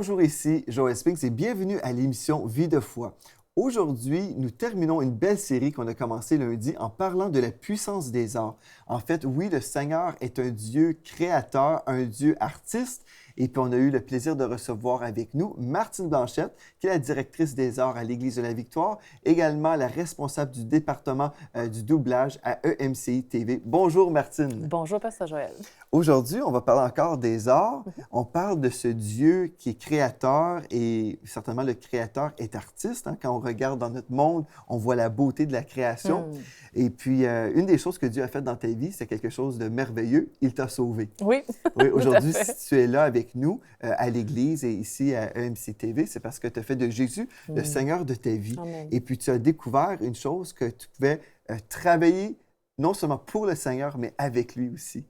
Bonjour, ici Joël Spinks et bienvenue à l'émission Vie de foi. Aujourd'hui, nous terminons une belle série qu'on a commencée lundi en parlant de la puissance des arts. En fait, oui, le Seigneur est un Dieu créateur, un Dieu artiste. Et puis, on a eu le plaisir de recevoir avec nous Martine Blanchette, qui est la directrice des arts à l'Église de la Victoire, également la responsable du département du doublage à EMCI TV. Bonjour, Martine. Bonjour, Pasteur Joël. Aujourd'hui, on va parler encore des arts. On parle de ce Dieu qui est créateur et certainement le créateur est artiste. Hein. Quand on regarde dans notre monde, on voit la beauté de la création. Et puis, une des choses que Dieu a faites dans ta vie, c'est quelque chose de merveilleux. Il t'a sauvé. Oui. Oui, aujourd'hui, si tu es là avec nous à l'Église et ici à EMC TV, c'est parce que tu as fait de Jésus le Seigneur de ta vie. Amen. Et puis, tu as découvert une chose que tu pouvais travailler non seulement pour le Seigneur, mais avec lui aussi.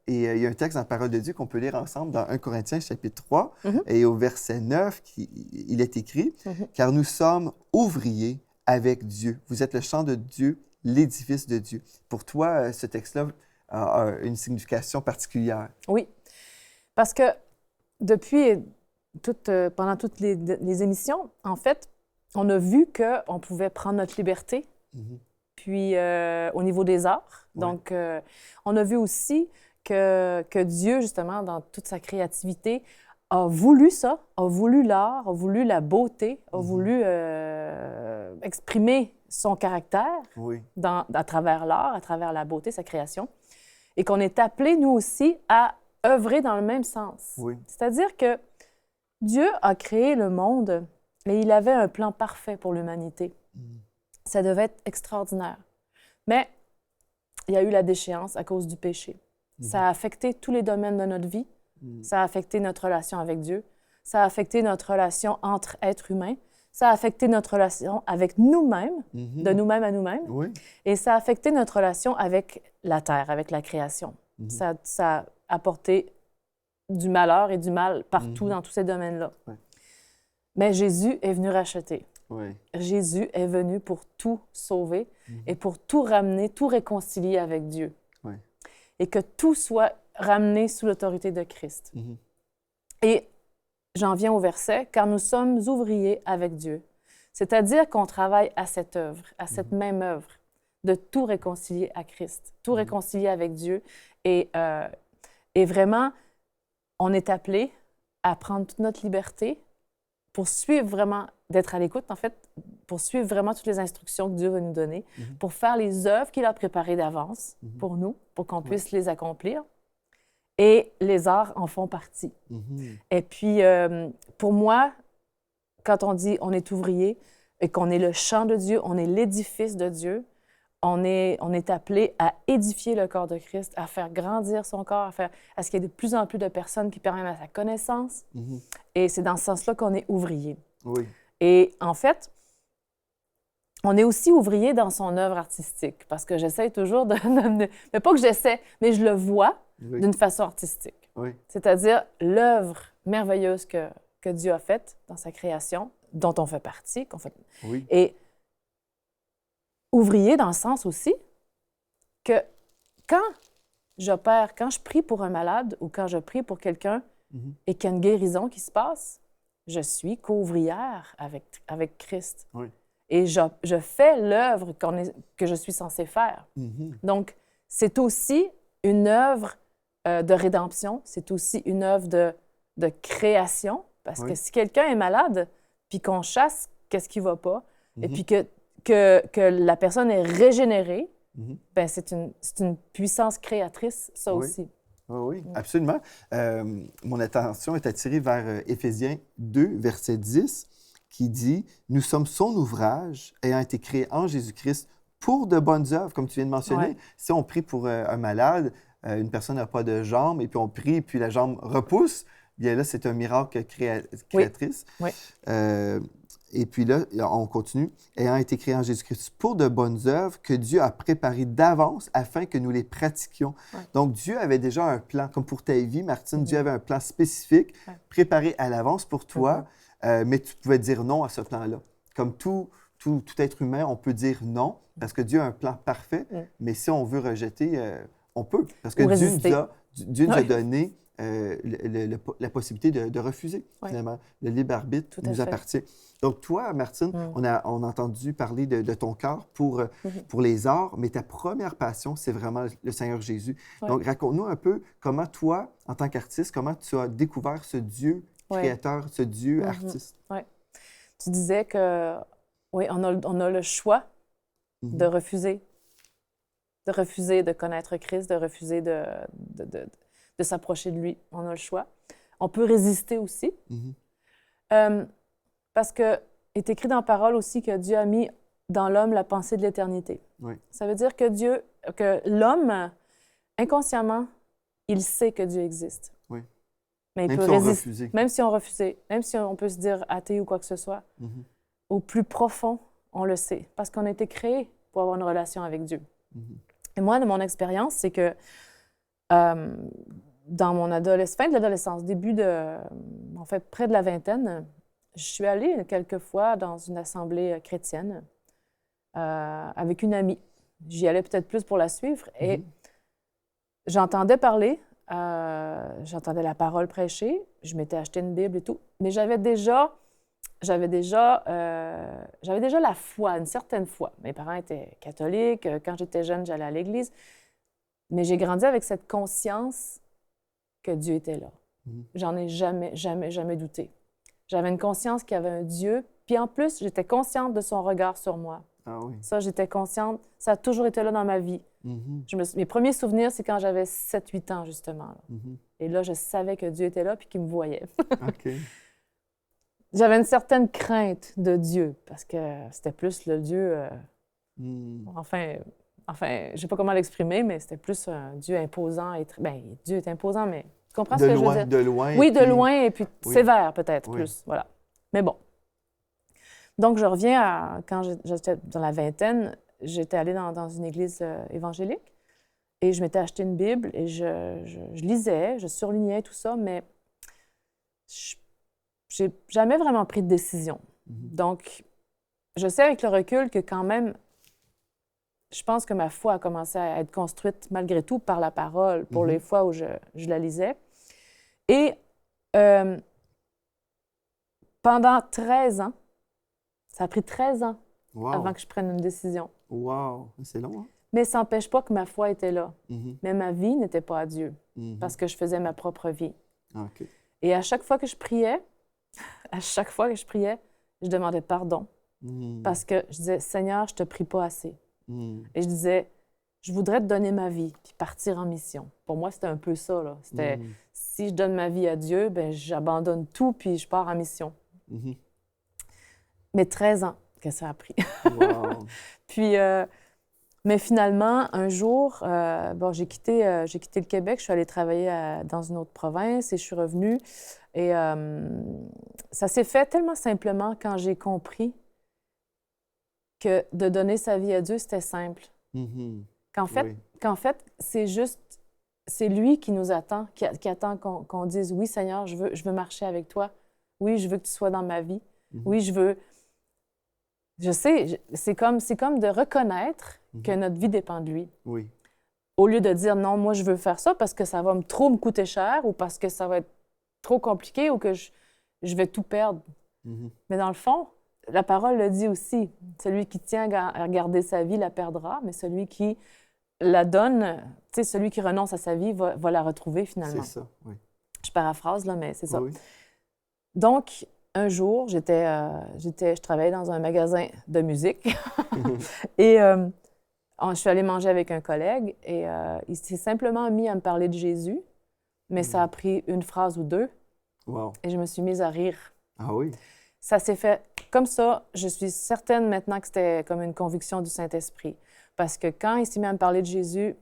Et il y a un texte dans la parole de Dieu qu'on peut lire ensemble dans 1 Corinthiens chapitre 3 et au verset 9, il est écrit « Car nous sommes ouvriers avec Dieu. Vous êtes le champ de Dieu, l'édifice de Dieu. » Pour toi, ce texte-là a une signification particulière. Oui, parce que depuis pendant toutes les émissions, en fait, on a vu qu'on pouvait prendre notre liberté, puis au niveau des arts. Ouais. Donc, on a vu aussi que Dieu, justement, dans toute sa créativité, a voulu ça, a voulu l'art, a voulu la beauté, a voulu exprimer son caractère Oui. à travers l'art, à travers la beauté, sa création, et qu'on est appelés, nous aussi, à œuvrer dans le même sens. Oui. C'est-à-dire que Dieu a créé le monde et il avait un plan parfait pour l'humanité. Ça devait être extraordinaire. Mais il y a eu la déchéance à cause du péché. Ça a affecté tous les domaines de notre vie. Ça a affecté notre relation avec Dieu. Ça a affecté notre relation entre êtres humains. Ça a affecté notre relation avec nous-mêmes, de nous-mêmes à nous-mêmes. Oui. Et ça a affecté notre relation avec la terre, avec la création. Ça a apporté du malheur et du mal partout dans tous ces domaines-là. Ouais. Mais Jésus est venu racheter. Oui. Jésus est venu pour tout sauver et pour tout ramener, tout réconcilier avec Dieu. Oui. Et que tout soit ramené sous l'autorité de Christ. Et j'en viens au verset, « Car nous sommes ouvriers avec Dieu. » C'est-à-dire qu'on travaille à cette œuvre, à cette même œuvre, de tout réconcilier à Christ, tout réconcilier avec Dieu. Et vraiment, on est appelé à prendre toute notre liberté pour suivre vraiment, d'être à l'écoute, en fait, pour suivre vraiment toutes les instructions que Dieu va nous donner, pour faire les œuvres qu'il a préparées d'avance pour nous, pour qu'on puisse les accomplir. Et les arts en font partie. Et puis, pour moi, quand on dit on est ouvrier et qu'on est le champ de Dieu, on est l'édifice de Dieu, on est appelé à édifier le corps de Christ, à faire grandir son corps, à ce qu'il y ait de plus en plus de personnes qui permettent à sa connaissance. Et c'est dans ce sens-là qu'on est ouvrier. Oui. Et en fait, on est aussi ouvrier dans son œuvre artistique, parce que j'essaie toujours mais pas que j'essaie, mais je le vois d'une façon artistique. Oui. C'est-à-dire l'œuvre merveilleuse que Dieu a faite dans sa création, dont on fait partie. Oui. Et ouvrier dans le sens aussi que quand je prie pour un malade ou quand je prie pour quelqu'un et qu'il y a une guérison qui se passe, je suis co-ouvrière avec Christ. Oui. Et je fais l'œuvre que je suis censée faire. Donc, c'est aussi une œuvre de rédemption, c'est aussi une œuvre de création, parce que si quelqu'un est malade, puis qu'on chasse qu'est-ce qui ne va pas, et puis que la personne est régénérée, ben c'est une puissance créatrice, ça aussi. Oui, absolument. Mon attention est attirée vers Éphésiens 2, verset 10, qui dit « Nous sommes son ouvrage, ayant été créés en Jésus-Christ pour de bonnes œuvres », comme tu viens de mentionner. Ouais. Si on prie pour un malade, une personne n'a pas de jambe, et puis on prie, puis la jambe repousse, bien là, c'est un miracle créatrice. Oui. Et puis là, on continue. « Ayant été créés en Jésus-Christ pour de bonnes œuvres que Dieu a préparées d'avance afin que nous les pratiquions. Ouais. » Donc, Dieu avait déjà un plan, comme pour ta vie, Martine, Dieu avait un plan spécifique, préparé à l'avance pour toi, mais tu pouvais dire non à ce plan-là. Comme tout être humain, on peut dire non, parce que Dieu a un plan parfait, mais si on veut rejeter, on peut. Parce que Dieu nous a donné la possibilité de refuser, finalement. Le libre arbitre nous appartient. Donc, toi, Martine, on a entendu parler de ton cœur pour les arts, mais ta première passion, c'est vraiment le Seigneur Jésus. Donc, raconte-nous un peu comment toi, en tant qu'artiste, comment tu as découvert ce Dieu créateur, ce Dieu artiste. Oui. Tu disais que, oui, on a le choix de refuser de connaître Christ, de refuser de s'approcher de lui. On a le choix. On peut résister aussi. Parce que est écrit dans la parole aussi que Dieu a mis dans l'homme la pensée de l'éternité. Ça veut dire que l'homme, inconsciemment, il sait que Dieu existe. Mais il peut résister. Même si on refusait, même si on peut se dire athée ou quoi que ce soit, au plus profond, on le sait. Parce qu'on a été créé pour avoir une relation avec Dieu. Et moi, de mon expérience, c'est que dans mon fin de l'adolescence, près de la vingtaine, je suis allée quelques fois dans une assemblée chrétienne avec une amie. J'y allais peut-être plus pour la suivre et j'entendais parler, j'entendais la parole prêcher, je m'étais acheté une Bible et tout, mais j'avais déjà la foi, une certaine foi. Mes parents étaient catholiques, quand j'étais jeune, j'allais à l'église, mais j'ai grandi avec cette conscience que Dieu était là. J'en ai jamais douté. J'avais une conscience qu'il y avait un Dieu, puis en plus, j'étais consciente de son regard sur moi. Ah oui. Ça, j'étais consciente. Ça a toujours été là dans ma vie. Mes premiers souvenirs, c'est quand j'avais 7-8 ans, justement. Et là, je savais que Dieu était là puis qu'il me voyait. OK. J'avais une certaine crainte de Dieu, parce que c'était plus le Dieu... Enfin, je ne sais pas comment l'exprimer, mais c'était plus un Dieu imposant. Dieu est imposant, mais tu comprends ce que je veux dire? De loin. Oui, de loin, et puis sévère peut-être plus, voilà. Mais bon. Donc, je reviens quand j'étais dans la vingtaine, j'étais allée dans une église évangélique et je m'étais acheté une Bible et je lisais, je surlignais tout ça, mais j'ai jamais vraiment pris de décision. Donc, je sais avec le recul que quand même, je pense que ma foi a commencé à être construite malgré tout par la parole pour les fois où je la lisais. Et pendant 13 ans, ça a pris 13 ans avant que je prenne une décision. Wow! C'est long, hein? Mais ça n'empêche pas que ma foi était là. Mais ma vie n'était pas à Dieu parce que je faisais ma propre vie. Okay. Et à chaque fois que je priais, je demandais pardon parce que je disais, Seigneur, je ne te prie pas assez. Et je disais, je voudrais te donner ma vie puis partir en mission. Pour moi, c'était un peu ça, là. C'était, si je donne ma vie à Dieu, ben j'abandonne tout puis je pars en mission. Mais 13 ans que ça a pris. Wow. Puis, mais finalement, un jour, j'ai quitté le Québec, je suis allée travailler dans une autre province et je suis revenue. Et ça s'est fait tellement simplement quand j'ai compris que de donner sa vie à Dieu, c'était simple. Qu'en fait, c'est lui qui nous attend, qui attend qu'on dise « Oui, Seigneur, je veux marcher avec toi. Oui, je veux que tu sois dans ma vie. Oui, je veux... » Je sais, c'est comme de reconnaître que notre vie dépend de lui. Oui. Au lieu de dire « Non, moi, je veux faire ça parce que ça va trop me coûter cher ou parce que ça va être trop compliqué ou que je vais tout perdre. » Mais dans le fond, la parole le dit aussi. Celui qui tient à garder sa vie la perdra, mais celui qui la donne, tu sais, celui qui renonce à sa vie va la retrouver finalement. C'est ça, oui. Je paraphrase, là, mais c'est ça. Oui. Donc, un jour, je travaillais dans un magasin de musique et je suis allée manger avec un collègue et il s'est simplement mis à me parler de Jésus, mais ça a pris une phrase ou deux et je me suis mise à rire. Ah oui? Ça s'est fait comme ça. Je suis certaine maintenant que c'était comme une conviction du Saint-Esprit. Parce que quand il s'est mis à me parler de Jésus,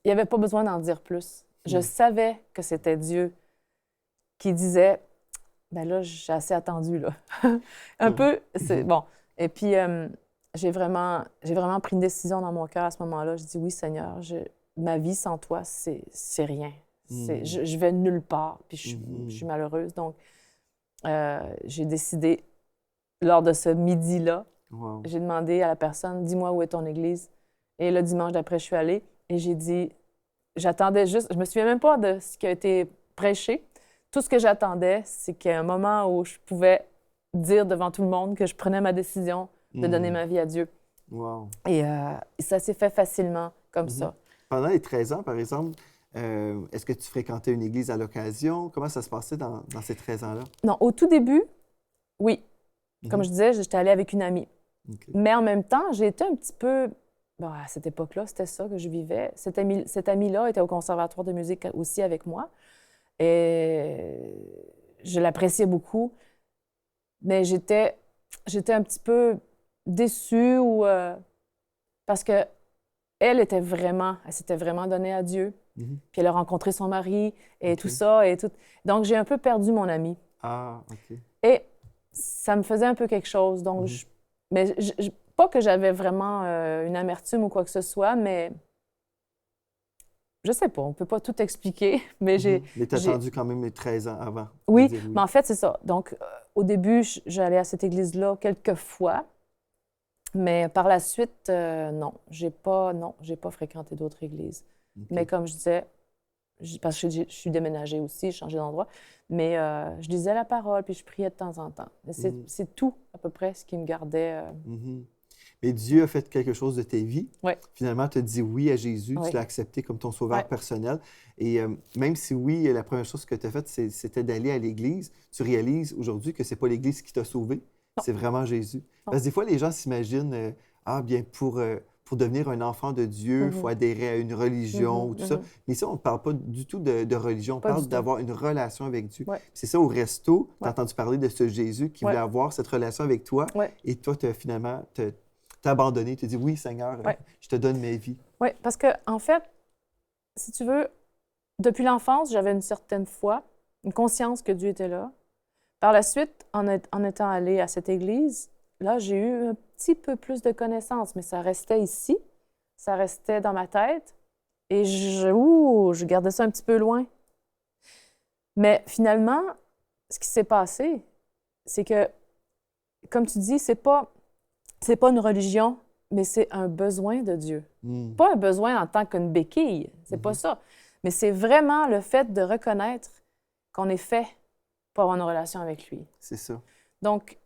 il n'y avait pas besoin d'en dire plus. Je savais que c'était Dieu qui disait, ben là, j'ai assez attendu, là. Un peu, c'est bon. Et puis, j'ai vraiment pris une décision dans mon cœur à ce moment-là. Je dis, oui, Seigneur, ma vie sans toi, c'est rien. Je vais nulle part, puis je suis malheureuse. Donc, j'ai décidé, lors de ce midi-là, j'ai demandé à la personne, dis-moi où est ton église. Et le dimanche d'après, je suis allée et j'ai dit, j'attendais juste, je me souviens même pas de ce qui a été prêché. Tout ce que j'attendais, c'est qu'il y ait un moment où je pouvais dire devant tout le monde que je prenais ma décision de donner ma vie à Dieu. Wow. Et ça s'est fait facilement comme ça. Pendant les 13 ans, par exemple, est-ce que tu fréquentais une église à l'occasion? Comment ça se passait dans ces 13 ans-là? Non, au tout début, oui. Comme je disais, j'étais allée avec une amie. Okay. Mais en même temps, j'ai été un petit peu... Bon, à cette époque-là, c'était ça que je vivais. Cette amie-là était au conservatoire de musique aussi avec moi. Et je l'appréciais beaucoup. Mais j'étais un petit peu déçue parce que elle s'était vraiment donnée à Dieu. Puis elle a rencontré son mari et tout ça. Donc, j'ai un peu perdu mon amie. Ah, OK. Et ça me faisait un peu quelque chose. Donc, pas que j'avais vraiment une amertume ou quoi que ce soit, mais je sais pas, on peut pas tout expliquer, mais Mais tu as attendu quand même les 13 ans avant. Oui, mais en fait, c'est ça. Donc, au début, j'allais à cette église-là quelques fois, mais par la suite, non, j'ai pas fréquenté d'autres églises. Okay. Mais comme je disais, parce que je suis déménagée aussi, j'ai changé d'endroit, mais je lisais la parole, puis je priais de temps en temps. C'est tout, à peu près, ce qui me gardait. Mais Dieu a fait quelque chose de tes vies. Ouais. Finalement, tu as dit oui à Jésus, tu l'as accepté comme ton sauveur personnel. Et même si oui, la première chose que tu as faite, c'était d'aller à l'Église, tu réalises aujourd'hui que ce n'est pas l'Église qui t'a sauvé, c'est vraiment Jésus. Non. Parce que des fois, les gens s'imaginent, pour devenir un enfant de Dieu, il faut adhérer à une religion ou tout ça. Mais ici, on ne parle pas du tout de religion, on parle d'avoir une relation avec Dieu. Ouais. C'est ça, au resto, tu as entendu parler de ce Jésus qui voulait avoir cette relation avec toi. Ouais. Et toi, finalement, t'as abandonné, tu as dit « Oui, Seigneur, je te donne ma vie ». Oui, parce que en fait, si tu veux, depuis l'enfance, j'avais une certaine foi, une conscience que Dieu était là. Par la suite, en étant allée à cette église, là, j'ai eu un petit peu plus de connaissances, mais ça restait ici, ça restait dans ma tête, et je gardais ça un petit peu loin. Mais finalement, ce qui s'est passé, c'est que, comme tu dis, c'est pas une religion, mais c'est un besoin de Dieu. Pas un besoin en tant qu'une béquille, c'est pas ça. Mais c'est vraiment le fait de reconnaître qu'on est fait pour avoir une relation avec lui. C'est ça. Donc,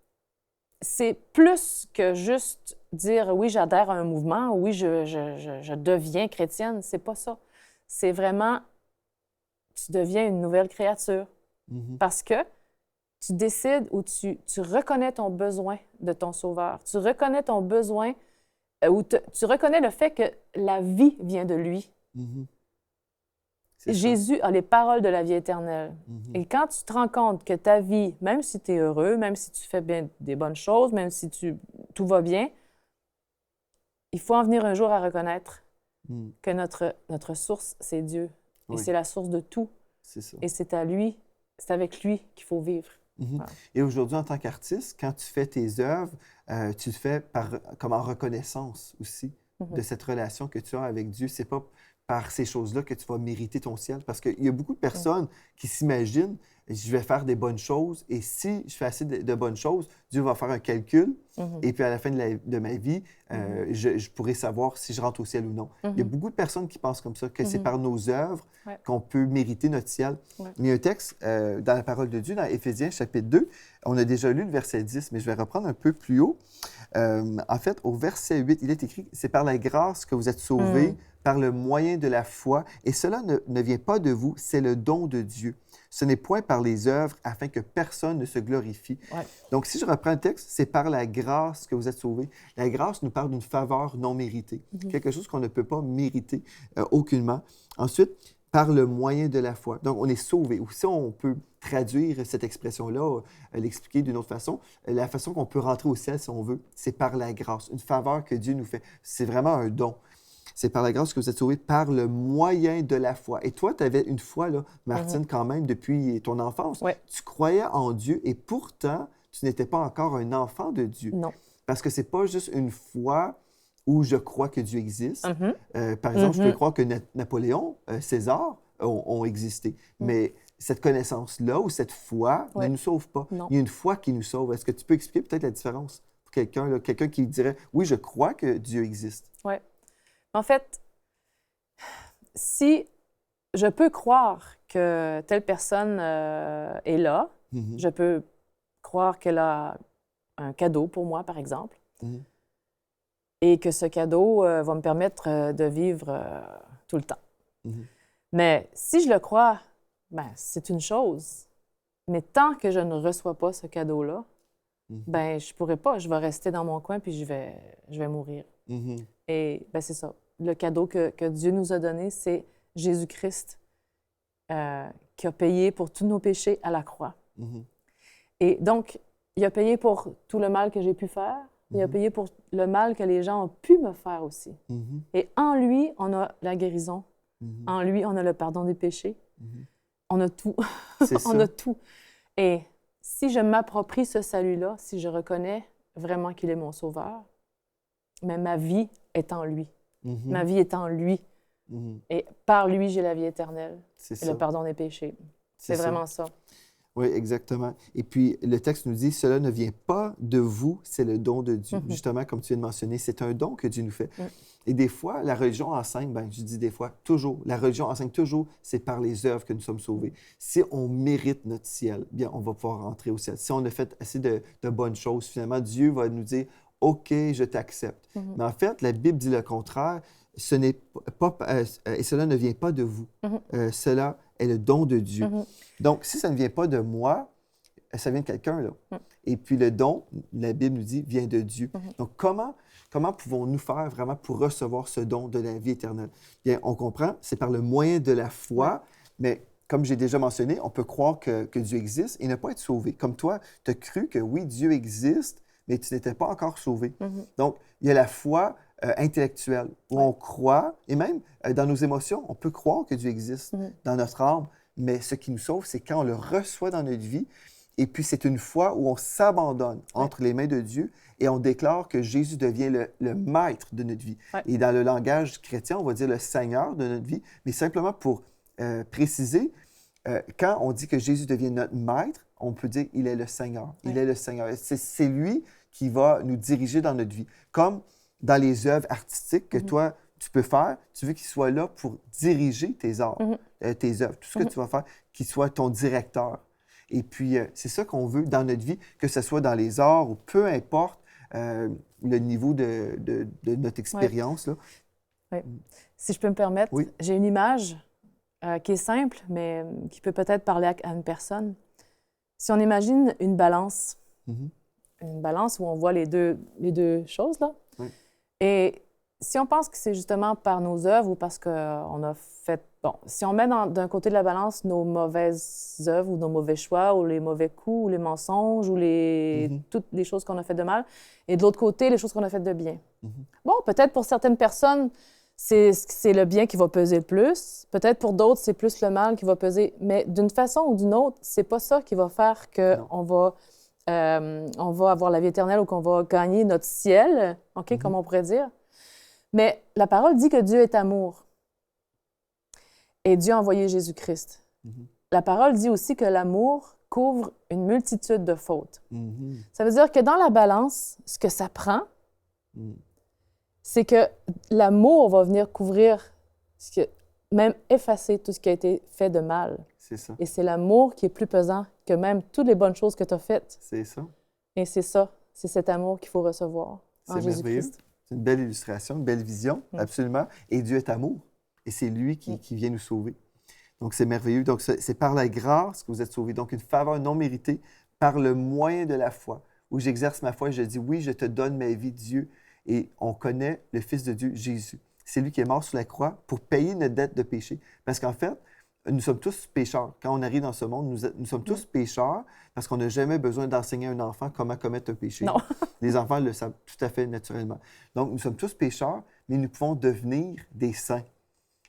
c'est plus que juste dire « oui, j'adhère à un mouvement » ou « oui, je deviens chrétienne », c'est pas ça. C'est vraiment, tu deviens une nouvelle créature. Parce que tu décides ou tu reconnais ton besoin de ton Sauveur. Tu reconnais ton besoin ou tu reconnais le fait que la vie vient de lui. Jésus a les paroles de la vie éternelle. Et quand tu te rends compte que ta vie, même si tu es heureux, même si tu fais bien des bonnes choses, même si tout va bien, il faut en venir un jour à reconnaître que notre source, c'est Dieu. Et c'est la source de tout. C'est ça. Et c'est avec lui qu'il faut vivre. Voilà. Et aujourd'hui, en tant qu'artiste, quand tu fais tes œuvres, tu le fais comme en reconnaissance aussi de cette relation que tu as avec Dieu. C'est pas par ces choses-là que tu vas mériter ton ciel. Parce qu'il y a beaucoup de personnes qui s'imaginent, je vais faire des bonnes choses, et si je fais assez de bonnes choses, Dieu va faire un calcul, et puis à la fin de ma vie, je pourrai savoir si je rentre au ciel ou non. Il y a beaucoup de personnes qui pensent comme ça, que c'est par nos œuvres qu'on peut mériter notre ciel. Il y a un texte dans la parole de Dieu, dans Éphésiens chapitre 2, on a déjà lu le verset 10, mais je vais reprendre un peu plus haut. En fait, au verset 8, il est écrit « C'est par la grâce que vous êtes sauvés, par le moyen de la foi, et cela ne vient pas de vous, c'est le don de Dieu. Ce n'est point par les œuvres, afin que personne ne se glorifie. » Donc, si je reprends le texte, c'est par la grâce que vous êtes sauvés. La grâce nous parle d'une faveur non méritée, quelque chose qu'on ne peut pas mériter aucunement. Ensuite, par le moyen de la foi. Donc, on est sauvé. Ou si on peut traduire cette expression-là, l'expliquer d'une autre façon, la façon qu'on peut rentrer au ciel, si on veut, c'est par la grâce, une faveur que Dieu nous fait. C'est vraiment un don. C'est par la grâce que vous êtes sauvés par le moyen de la foi. Et toi, tu avais une foi, là, Martine, quand même, depuis ton enfance. Tu croyais en Dieu et pourtant, tu n'étais pas encore un enfant de Dieu. Non. Parce que c'est pas juste une foi où je crois que Dieu existe. Par exemple, je peux croire que Napoléon, César ont existé. Mais cette connaissance-là ou cette foi ne nous sauve pas. Non. Il y a une foi qui nous sauve. Est-ce que tu peux expliquer peut-être la différence pour quelqu'un qui dirait « Oui, je crois que Dieu existe. » Oui. En fait, si je peux croire que telle personne est là. Mhm. Je peux croire qu'elle a un cadeau pour moi, par exemple, Mhm. et que ce cadeau va me permettre de vivre tout le temps. Mhm. Mais si je le crois, ben, c'est une chose. Mais tant que je ne reçois pas ce cadeau-là, Mhm. ben, je pourrais pas. Je vais rester dans mon coin puis je vais mourir. Mhm. Et ben, c'est ça. Le cadeau que Dieu nous a donné, c'est Jésus-Christ qui a payé pour tous nos péchés à la croix. Mhm. Et donc, il a payé pour tout le mal que j'ai pu faire. Il a Mhm. payé pour le mal que les gens ont pu me faire aussi. Mhm. Et en lui, on a la guérison. Mhm. En lui, on a le pardon des péchés. Mhm. On a tout. C'est On ça. a tout. Et si je m'approprie ce salut-là, si je reconnais vraiment qu'il est mon sauveur, mais ma vie est en lui. Mhm. Ma vie est en lui. Mhm. Et par lui, j'ai la vie éternelle C'est et ça. le pardon des péchés. C'est ça. vraiment ça. Oui, exactement. Et puis, le texte nous dit, cela ne vient pas de vous, c'est le don de Dieu. Mhm. Justement, comme tu viens de mentionner, c'est un don que Dieu nous fait. Mhm. Et des fois, la religion enseigne, ben, je dis des fois, toujours, la religion enseigne toujours, c'est par les œuvres que nous sommes sauvés. Si on mérite notre ciel, bien, on va pouvoir rentrer au ciel. Si on a fait assez de bonnes choses, finalement, Dieu va nous dire, OK, je t'accepte. Mhm. Mais en fait, la Bible dit le contraire. Ce n'est pas, et cela ne vient pas de vous. Mhm. Cela est le don de Dieu. Mhm. Donc, si ça ne vient pas de moi, ça vient de quelqu'un, là. Mhm. Et puis le don, la Bible nous dit, vient de Dieu. Mhm. Donc, comment pouvons-nous faire vraiment pour recevoir ce don de la vie éternelle? Bien, on comprend, c'est par le moyen de la foi, mais comme j'ai déjà mentionné, on peut croire que Dieu existe et ne pas être sauvé. Comme toi, tu as cru que oui, Dieu existe, mais tu n'étais pas encore sauvé. Mhm. Donc, il y a la foi intellectuelle, où Ouais. on croit, et même dans nos émotions, on peut croire que Dieu existe Mhm. dans notre âme, mais ce qui nous sauve, c'est quand on le reçoit dans notre vie, et puis c'est une foi où on s'abandonne entre les mains de Dieu et on déclare que Jésus devient le maître de notre vie. Ouais. Et dans le langage chrétien, on va dire le Seigneur de notre vie, mais simplement pour préciser, quand on dit que Jésus devient notre maître, on peut dire il est le Seigneur. Il Ouais. est le Seigneur. C'est lui qui va nous diriger dans notre vie. Comme dans les œuvres artistiques que toi, tu peux faire, tu veux qu'il soit là pour diriger tes arts, tes œuvres, tout ce que tu vas faire, qu'il soit ton directeur. Et puis, c'est ça qu'on veut dans notre vie, que ce soit dans les arts ou peu importe le niveau de notre expérience. Là. Ouais. Si je peux me permettre, Oui. j'ai une image qui est simple, mais qui peut peut-être parler à une personne. Si on imagine une balance, Mhm. une balance où on voit les deux choses, là, Oui. et si on pense que c'est justement par nos œuvres ou parce qu'on a fait... Bon, si on met d'un côté de la balance nos mauvaises œuvres ou nos mauvais choix ou les mauvais coups ou les mensonges ou toutes les choses qu'on a faites de mal, et de l'autre côté, les choses qu'on a faites de bien. Mhm. Bon, peut-être pour certaines personnes, c'est le bien qui va peser le plus. Peut-être pour d'autres, c'est plus le mal qui va peser. Mais d'une façon ou d'une autre, c'est pas ça qui va faire qu'on va avoir la vie éternelle ou qu'on va gagner notre ciel, OK, comme on pourrait dire. Mais la parole dit que Dieu est amour. Et Dieu a envoyé Jésus-Christ. Mhm. La parole dit aussi que l'amour couvre une multitude de fautes. Mhm. Ça veut dire que dans la balance, ce que ça prend, c'est que l'amour va venir couvrir, même effacer tout ce qui a été fait de mal. C'est ça. Et c'est l'amour qui est plus pesant que même toutes les bonnes choses que tu as faites. C'est ça. Et c'est ça, c'est cet amour qu'il faut recevoir en C'est merveilleux. Jésus-Christ. C'est une belle illustration, une belle vision, absolument. Et Dieu est amour. Et c'est lui qui vient nous sauver. Donc, c'est merveilleux. Donc, c'est par la grâce que vous êtes sauvés. Donc, une faveur non méritée par le moyen de la foi, où j'exerce ma foi et je dis, oui, je te donne ma vie, Dieu. Et on connaît le Fils de Dieu, Jésus. C'est lui qui est mort sur la croix pour payer notre dette de péché. Parce qu'en fait, nous sommes tous pécheurs. Quand on arrive dans ce monde, nous sommes tous pécheurs parce qu'on n'a jamais besoin d'enseigner à un enfant comment commettre un péché. Non. Les enfants le savent tout à fait naturellement. Donc, nous sommes tous pécheurs, mais nous pouvons devenir des saints.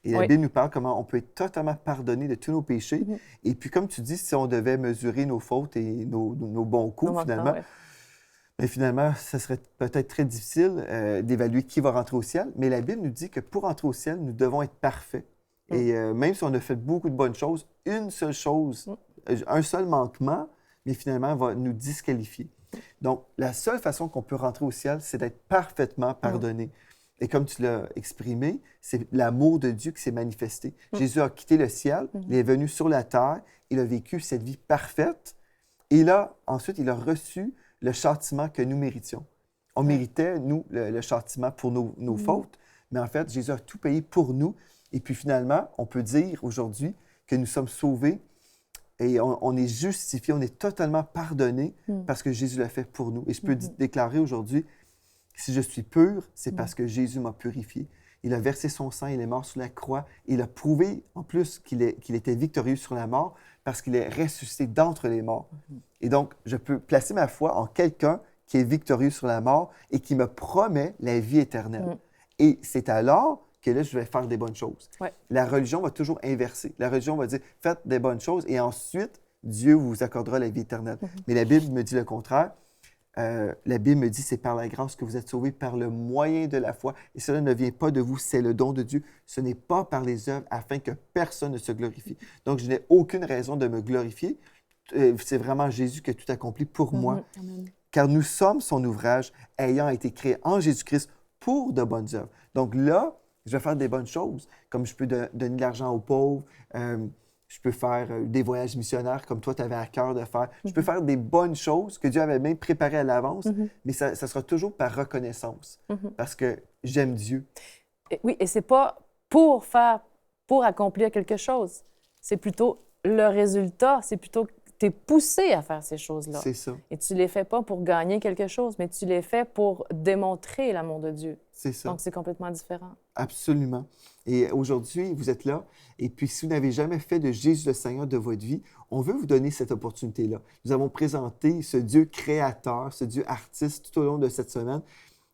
Et la Bible nous parle comment on peut être totalement pardonné de tous nos péchés. Et puis, comme tu dis, si on devait mesurer nos fautes et nos bons coups, finalement, bien, finalement, ça serait peut-être très difficile d'évaluer qui va rentrer au ciel. Mais la Bible nous dit que pour entrer au ciel, nous devons être parfaits. Et même si on a fait beaucoup de bonnes choses, une seule chose, un seul manquement, mais finalement, va nous disqualifier. Donc, la seule façon qu'on peut rentrer au ciel, c'est d'être parfaitement pardonné. Et comme tu l'as exprimé, c'est l'amour de Dieu qui s'est manifesté. Jésus a quitté le ciel, il est venu sur la terre, il a vécu cette vie parfaite. Et là, ensuite, il a reçu le châtiment que nous méritions. On méritait, nous, le châtiment pour nos fautes, mais en fait, Jésus a tout payé pour nous. Et puis finalement, on peut dire aujourd'hui que nous sommes sauvés et on est justifiés, on est totalement pardonnés parce que Jésus l'a fait pour nous. Et je peux déclarer aujourd'hui, si je suis pur, c'est parce que Jésus m'a purifié. Il a versé son sang, il est mort sur la croix. Il a prouvé en plus qu'il était victorieux sur la mort parce qu'il est ressuscité d'entre les morts. Et donc, je peux placer ma foi en quelqu'un qui est victorieux sur la mort et qui me promet la vie éternelle. Et c'est alors que là, je vais faire des bonnes choses. Ouais. La religion va toujours inverser. La religion va dire, faites des bonnes choses et ensuite, Dieu vous accordera la vie éternelle. Mais la Bible me dit le contraire. La Bible me dit, c'est par la grâce que vous êtes sauvés par le moyen de la foi. Et cela ne vient pas de vous, c'est le don de Dieu. Ce n'est pas par les œuvres afin que personne ne se glorifie. Donc, je n'ai aucune raison de me glorifier. C'est vraiment Jésus qui a tout accompli pour moi. Amen. Car nous sommes son ouvrage ayant été créé en Jésus-Christ pour de bonnes œuvres. Donc là, je vais faire des bonnes choses, comme je peux donner de l'argent aux pauvres, je peux faire des voyages missionnaires comme toi, tu avais à cœur de faire. Je peux faire des bonnes choses que Dieu avait même préparées à l'avance, mais ça sera toujours par reconnaissance, parce que j'aime Dieu. Oui, et c'est pas pour accomplir quelque chose. C'est plutôt le résultat, c'est plutôt que tu es poussé à faire ces choses-là. C'est ça. Et tu les fais pas pour gagner quelque chose, mais tu les fais pour démontrer l'amour de Dieu. C'est ça. Donc, c'est complètement différent. Absolument. Et aujourd'hui, vous êtes là. Et puis, si vous n'avez jamais fait de Jésus le Seigneur de votre vie, on veut vous donner cette opportunité-là. Nous avons présenté ce Dieu créateur, ce Dieu artiste tout au long de cette semaine.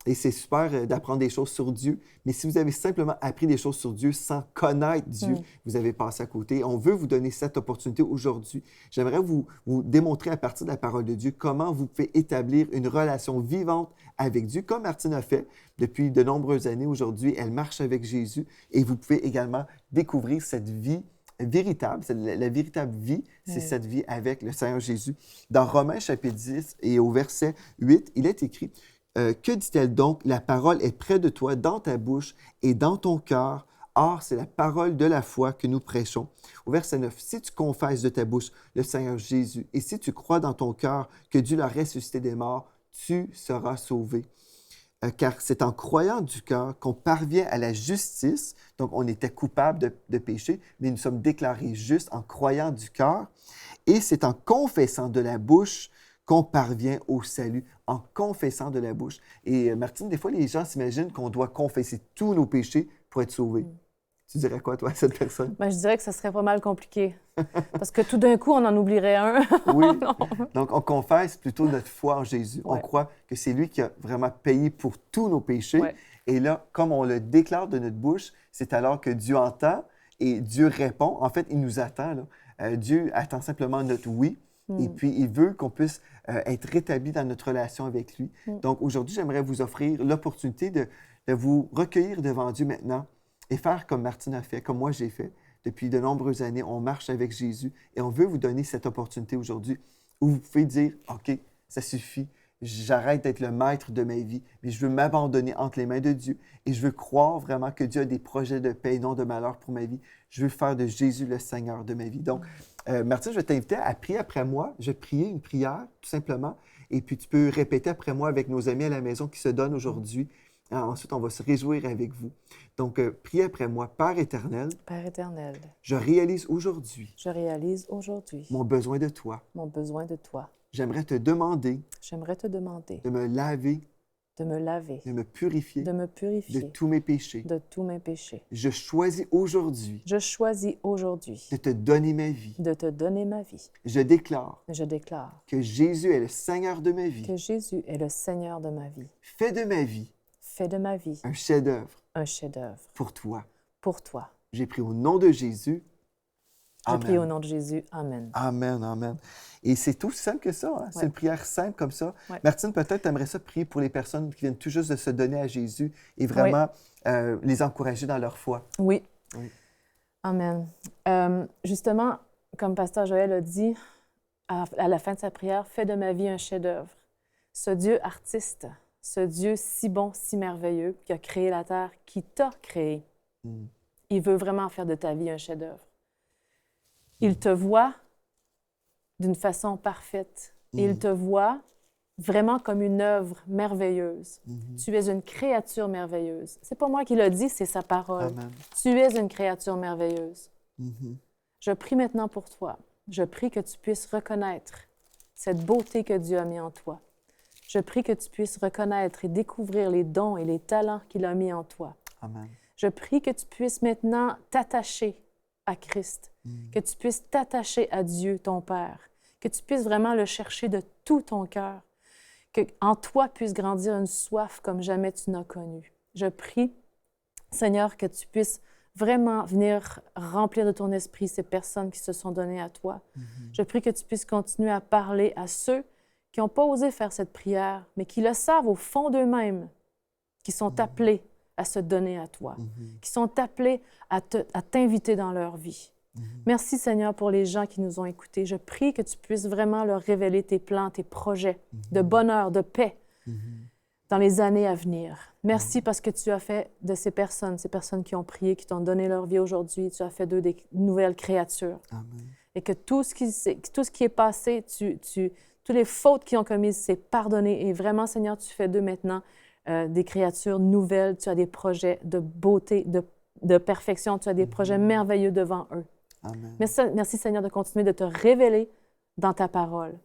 Et c'est super d'apprendre des choses sur Dieu. Mais si vous avez simplement appris des choses sur Dieu sans connaître Dieu, vous avez passé à côté. On veut vous donner cette opportunité aujourd'hui. J'aimerais vous démontrer à partir de la parole de Dieu comment vous pouvez établir une relation vivante avec Dieu, comme Martine a fait depuis de nombreuses années. Aujourd'hui, elle marche avec Jésus et vous pouvez également découvrir cette vie véritable. La véritable vie, c'est cette vie avec le Seigneur Jésus. Dans Romains chapitre 10 et au verset 8, il est écrit « Que dit-elle donc? La parole est près de toi, dans ta bouche et dans ton cœur. Or, c'est la parole de la foi que nous prêchons. » Au verset 9, « Si tu confesses de ta bouche le Seigneur Jésus et si tu crois dans ton cœur que Dieu l'a ressuscité des morts, tu seras sauvé. Car c'est en croyant du cœur qu'on parvient à la justice. » Donc, on était coupable de péché, mais nous sommes déclarés justes en croyant du cœur. Et c'est en confessant de la bouche qu'on parvient au salut, en confessant de la bouche. Et Martine, des fois, les gens s'imaginent qu'on doit confesser tous nos péchés pour être sauvés. Tu dirais quoi, toi, à cette personne? Bien, je dirais que ça serait pas mal compliqué. Parce que tout d'un coup, on en oublierait un. Oui. Donc, on confesse plutôt notre foi en Jésus. Ouais. On croit que c'est lui qui a vraiment payé pour tous nos péchés. Ouais. Et là, comme on le déclare de notre bouche, c'est alors que Dieu entend et Dieu répond. En fait, il nous attend, là. Dieu attend simplement notre oui. Et puis, il veut qu'on puisse être rétabli dans notre relation avec lui. Donc, aujourd'hui, j'aimerais vous offrir l'opportunité de vous recueillir devant Dieu maintenant et faire comme Martine a fait, comme moi j'ai fait. Depuis de nombreuses années, on marche avec Jésus et on veut vous donner cette opportunité aujourd'hui où vous pouvez dire, OK, ça suffit, j'arrête d'être le maître de ma vie, mais je veux m'abandonner entre les mains de Dieu et je veux croire vraiment que Dieu a des projets de paix et non de malheur pour ma vie. Je veux faire de Jésus le Seigneur de ma vie. Donc, Martine, je vais t'inviter à prier après moi. Je vais prier une prière, tout simplement, et puis tu peux répéter après moi avec nos amis à la maison qui se donnent aujourd'hui. Ensuite, on va se réjouir avec vous. Donc, priez après moi. Père éternel, Père éternel, je réalise aujourd'hui je réalise aujourd'hui mon besoin de toi. mon besoin de toi. J'aimerais te demander J'aimerais te demander de me laver, de me laver, de me purifier de me de purifier tous mes péchés. de tous mes péchés. Je choisis aujourd'hui Je choisis aujourd'hui de te donner ma vie. de te donner ma vie. Je déclare Je déclare que Jésus est le Seigneur de ma vie. que Jésus est le Seigneur de ma vie. Fais de ma vie Fais de ma vie un chef-d'œuvre un chef-d'œuvre pour toi. pour toi. J'ai prié au nom de Jésus. Je prie au Amen. nom de Jésus. Amen. Amen, amen. Et c'est aussi simple que ça. Hein? C'est Ouais. une prière simple comme ça. Ouais. Martine, peut-être tu aimerais ça prier pour les personnes qui viennent tout juste de se donner à Jésus et vraiment les encourager dans leur foi. Oui. Oui. Amen. Justement, comme Pasteur Joël a dit à la fin de sa prière, fais de ma vie un chef-d'œuvre. Ce Dieu artiste, ce Dieu si bon, si merveilleux, qui a créé la terre, qui t'a créé. Il veut vraiment faire de ta vie un chef-d'œuvre. Il te voit d'une façon parfaite. Et il te voit vraiment comme une œuvre merveilleuse. Tu es une créature merveilleuse. C'est pas moi qui l'ai dit, c'est sa parole. Amen. Tu es une créature merveilleuse. Je prie maintenant pour toi. Je prie que tu puisses reconnaître cette beauté que Dieu a mis en toi. Je prie que tu puisses reconnaître et découvrir les dons et les talents qu'il a mis en toi. Amen. Je prie que tu puisses maintenant t'attacher à Christ, que tu puisses t'attacher à Dieu, ton Père, que tu puisses vraiment le chercher de tout ton cœur, qu'en toi puisse grandir une soif comme jamais tu n'as connue. Je prie, Seigneur, que tu puisses vraiment venir remplir de ton esprit ces personnes qui se sont données à toi. Je prie que tu puisses continuer à parler à ceux qui n'ont pas osé faire cette prière, mais qui le savent au fond d'eux-mêmes, qui sont appelés à se donner à toi, qui sont appelés à t'inviter dans leur vie. Merci, Seigneur, pour les gens qui nous ont écoutés. Je prie que tu puisses vraiment leur révéler tes plans, tes projets de bonheur, de paix dans les années à venir. Merci parce que tu as fait de ces personnes qui ont prié, qui t'ont donné leur vie aujourd'hui, tu as fait d'eux des nouvelles créatures. Amen. Et que tout ce qui est passé, toutes les fautes qu'ils ont commises, c'est pardonné. Et vraiment, Seigneur, tu fais d'eux maintenant des créatures nouvelles. Tu as des projets de beauté, de perfection. Tu as des projets merveilleux devant eux. Amen. Merci, Seigneur, de continuer de te révéler dans ta parole,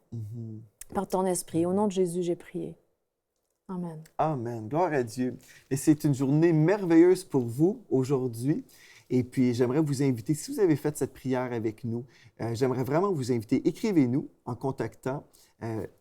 par ton esprit. Au nom de Jésus, j'ai prié. Amen. Amen. Gloire à Dieu. Et c'est une journée merveilleuse pour vous aujourd'hui. Et puis, j'aimerais vous inviter, si vous avez fait cette prière avec nous, j'aimerais vraiment vous inviter, écrivez-nous en contactant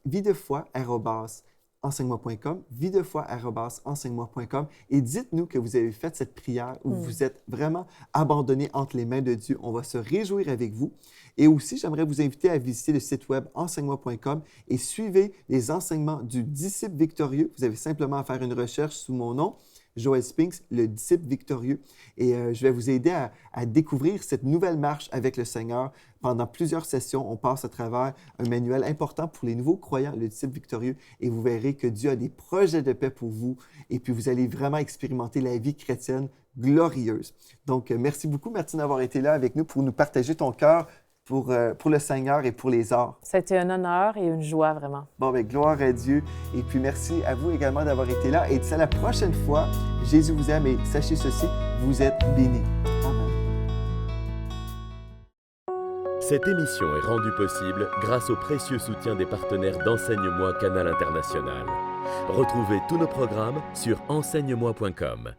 videfoi@enseignemoi.com, videfoi@enseignemoi.com et dites-nous que vous avez fait cette prière où vous êtes vraiment abandonné entre les mains de Dieu. On va se réjouir avec vous. Et aussi, j'aimerais vous inviter à visiter le site web enseignemoi.com et suivez les enseignements du disciple victorieux. Vous avez simplement à faire une recherche sous mon nom, Joël Spinks, le disciple victorieux. Et je vais vous aider à découvrir cette nouvelle marche avec le Seigneur. Pendant plusieurs sessions, on passe à travers un manuel important pour les nouveaux croyants, le disciple victorieux, et vous verrez que Dieu a des projets de paix pour vous. Et puis, vous allez vraiment expérimenter la vie chrétienne glorieuse. Donc, merci beaucoup, Martine, d'avoir été là avec nous pour nous partager ton cœur pour le Seigneur et pour les arts. C'était un honneur et une joie, vraiment. Bon, bien, gloire à Dieu. Et puis, merci à vous également d'avoir été là. Et d'ici à la prochaine fois, Jésus vous aime et sachez ceci, vous êtes bénis. Amen. Cette émission est rendue possible grâce au précieux soutien des partenaires d'Enseigne-moi Canal International. Retrouvez tous nos programmes sur enseigne-moi.com.